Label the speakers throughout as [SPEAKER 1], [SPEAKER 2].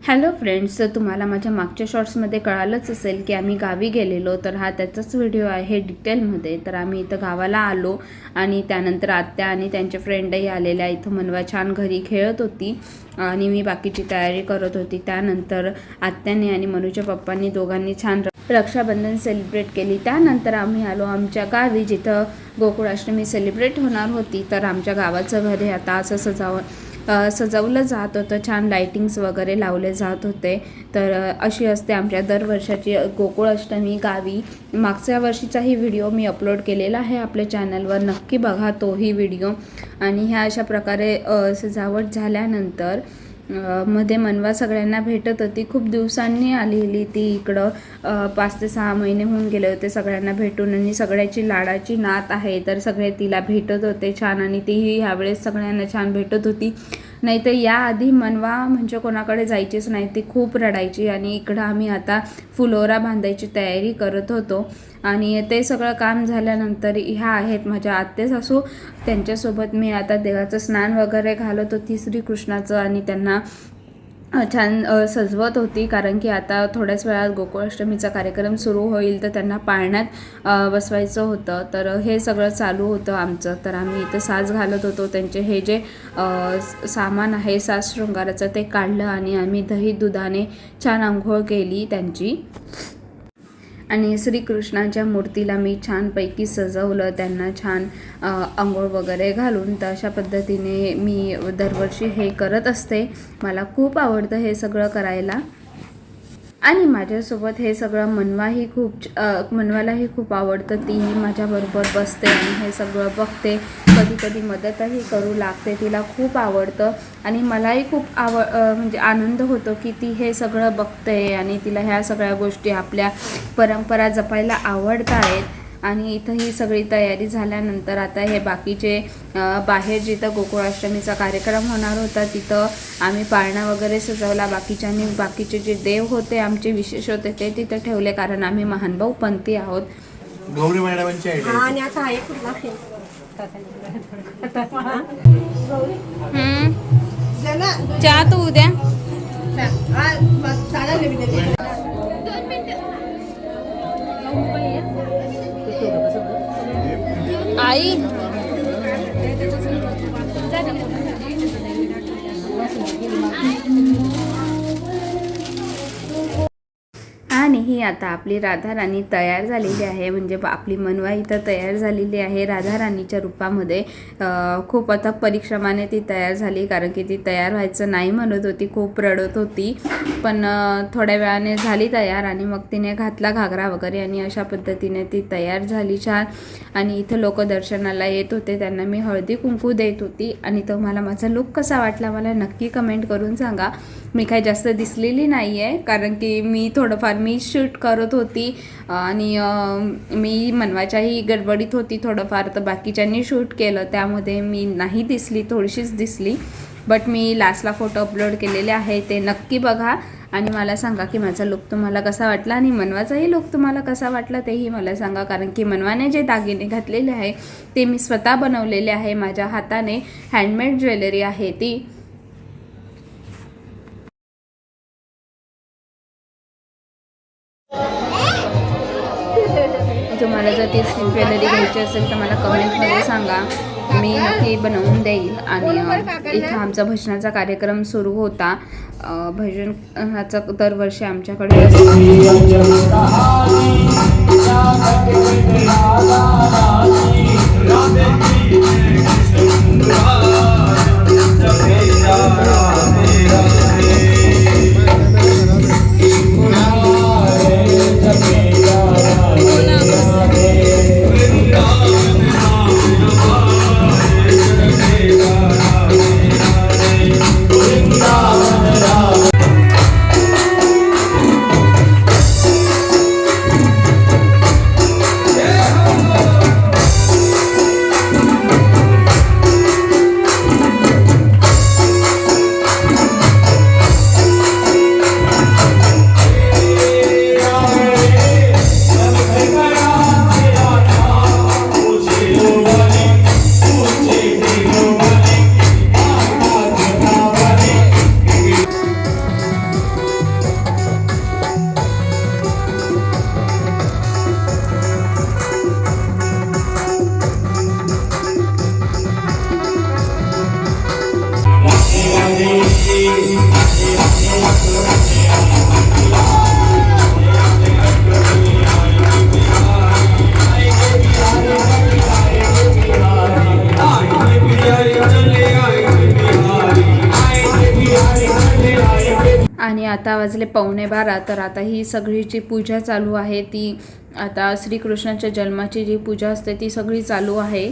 [SPEAKER 1] Hello friends, तुम्हाला माझ्या मागच्या शॉर्ट्समध्ये कळालंच असेल की आम्ही गावी गेलेलो. तर हा त्याचाच व्हिडिओ आहे डिटेलमध्ये. तर आम्ही इथं गावाला आलो आणि त्यानंतर आत्या आणि त्यांच्या फ्रेंडही आलेल्या. इथं मनवा छान घरी खेळत होती आणि मी बाकीची तयारी करत होती. त्यानंतर आत्याने आणि मनूच्या पप्पांनी दोघांनी छान रक्षाबंधन सेलिब्रेट केली. त्यानंतर आम्ही आलो आमच्या गावी, जिथं गोकुळाष्टमी सेलिब्रेट होणार होती. तर आमच्या गावाचं घर हे आता असं सजवलं जात होतं. छान लाईटिंग्स वगैरे लावले जात होते. तर अशी असते आमच्या दरवर्षाची गोकुळाष्टमी गावी. मागच्या वर्षीचाही व्हिडिओ मी अपलोड केलेला आहे आपल्या चॅनलवर, नक्की बघा तोही व्हिडिओ. आणि ह्या अशा प्रकारे सजावट झाल्यानंतर मध्ये मनवा सगळ्यांना भेटत होती. खूप दिवसांनी आलेली ती इकडं. 5 ते 6 महिने होऊन गेले होते सगळ्यांना भेटून आणि सगळ्याची लाडाची नात आहे. तर सगळे तिला भेटत होते छान आणि तीही ह्यावेळेस सगळ्यांना छान भेटत होती. नाही तर याआधी मनवा म्हणजे कोणाकडे जायचीच नाही, ती खूप रडायची. आणि इकडं आम्ही आता फुलोरा बांधायची तयारी करत होतो आणि ते सगळं काम झाल्यानंतर ह्या आहेत माझ्या आत्ते सासू. त्यांच्यासोबत मी आता देवाचं स्नान वगैरे घालत होती श्रीकृष्णाचं आणि त्यांना छान सजवत होती. कारण की आता थोड्याच वेळात गोकुळाष्टमीचा कार्यक्रम सुरू होईल, तर त्यांना पाळण्यात बसवायचं होतं. तर हे सगळं चालू होतं आमचं. तर आम्ही इथं साज घालत होतो. त्यांचे हे जे सामान आहे साज शृंगाराचं ते काढलं आणि आम्ही दही दुधाने छान आंघोळ केली त्यांची. आणि श्रीकृष्णाच्या मूर्तीला मी छानपैकी सजवलं, त्यांना छान आंघोळ वगैरे घालून. तर अशा पद्धतीने मी दरवर्षी हे करत असते. मला खूप आवडतं हे सगळं करायला. आणि माझ्यासोबत हे सगळं मनवालाही खूप आवडतं. तीही माझ्याबरोबर बसते आणि हे सगळं बघते, कधी कधी मदतही करू लागते. तिला खूप आवडतं आणि मलाही खूप म्हणजे आनंद होतो की ती हे सगळं बघते आणि तिला ह्या सगळ्या गोष्टी आपल्या परंपरा जपायला आवडत आहेत. आणि इथं ही सगळी तयारी झाल्यानंतर आता हे बाकीचे बाहेर जिथं गोकुळाष्टमीचा कार्यक्रम होणार होता तिथं आम्ही पाळणा वगैरे सजवला. बाकीचे जे देव होते आमचे विशेष होते ते तिथं ठेवले, कारण आम्ही महानुभाव पंथी आहोत.
[SPEAKER 2] गौरी मॅडमांची
[SPEAKER 1] चहा तो उद्या आई आणि ही आता आपली राधाराणी तयार झालेली आहे. म्हणजे आपली मनवा इथं तयार झालेली आहे राधाराणीच्या रूपामध्ये. खूप आता परिश्रमाने ती तयार झाली, कारण की ती तयार व्हायचं नाही म्हणत होती, खूप रडत होती. पण थोड्या वेळाने झाली तयार आणि मग तिने घातला घागरा वगैरे आणि अशा पद्धतीने ती तयार झाली छान. आणि इथं लोक दर्शनाला येत होते, त्यांना मी हळदी कुंकू देत होती. आणि तुम्हाला माझा लुक कसा वाटला मला नक्की कमेंट करून सांगा. मी काही जास्त दिसलेली नाही आहे, कारण की मी थोडंफार शूट करत होती आणि मी मनवाच्याही गडबडीत होती थोडंफार. तर बाकीच्यांनी शूट केलं, त्यामध्ये मी नाही दिसली, थोडीशीच दिसली. बट मी लास्टला फोटो अपलोड केलेले आहे, ते नक्की बघा आणि मला सांगा की माझा लुक तुम्हाला कसा वाटला आणि मनवाचाही लुक तुम्हाला कसा वाटला तेही मला सांगा. कारण की मनवाने जे दागिने घातलेले आहे ते मी स्वतः बनवलेले आहे, माझ्या हाताने हँडमेड ज्वेलरी आहे ती. तुम्हाला जर ती ज्वेलरी घ्यायची असेल तर मला कमेंटमध्ये सांगा, मी नक्की बनवून देईल. आणि इथं आमचा भजनाचा कार्यक्रम सुरू होता. भजनाचा दरवर्षी आमच्याकडे आणि आता वाजले 11:15. तर आता ही सगळी जी पूजा चालू आहे ती आता श्रीकृष्णाच्या जन्माची जी पूजा असते ती सगळी चालू आहे.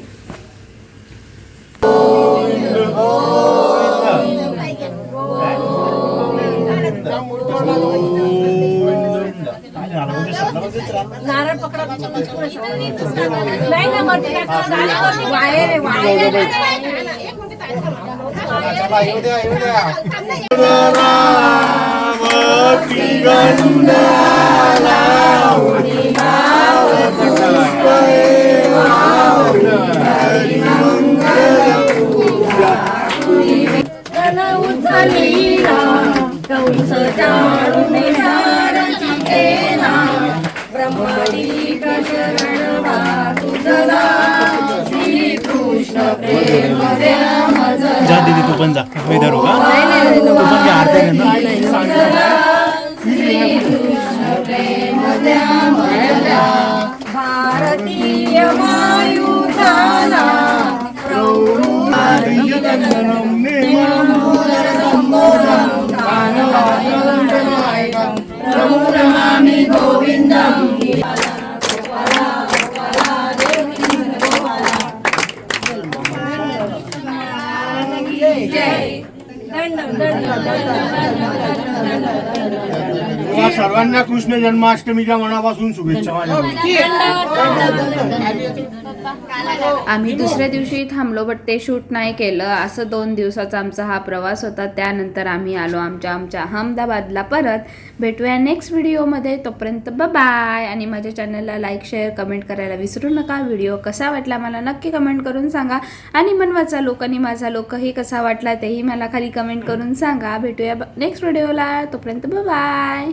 [SPEAKER 3] नारळ पकडा नाही ना मरती वायर कंस जाळून ब्रह्मदीप शरण तुझला श्रीकृष्ण प्रेम
[SPEAKER 2] जा दीदी तू पण जा मी धरू का तू पण काय आरती घे ना
[SPEAKER 3] श्रीकृष्ण प्रेम भारतीय वायुधाना नमामि गोविंदम
[SPEAKER 4] सर्वांना कृष्ण जन्माष्टमीच्या मनापासून शुभेच्छा माझ्या.
[SPEAKER 1] आम्ही दुसऱ्या दिवशी थांबलो बट ते शूट नाही केलं. असं 2 दिवसाचा आमचा हा प्रवास होता. त्यानंतर आम्ही आलो आमच्या अहमदाबादला परत. भेटूया नेक्स्ट व्हिडिओमध्ये. तोपर्यंत बाय. आणि माझ्या चॅनलला लाईक शेअर कमेंट करायला विसरू नका. व्हिडिओ कसा वाटला मला नक्की कमेंट करून सांगा. आणि मनवाचा लोक आणि माझा लोकही कसा वाटला तेही मला खाली कमेंट करून सांगा. भेटूया नेक्स्ट व्हिडिओला. तोपर्यंत बाय.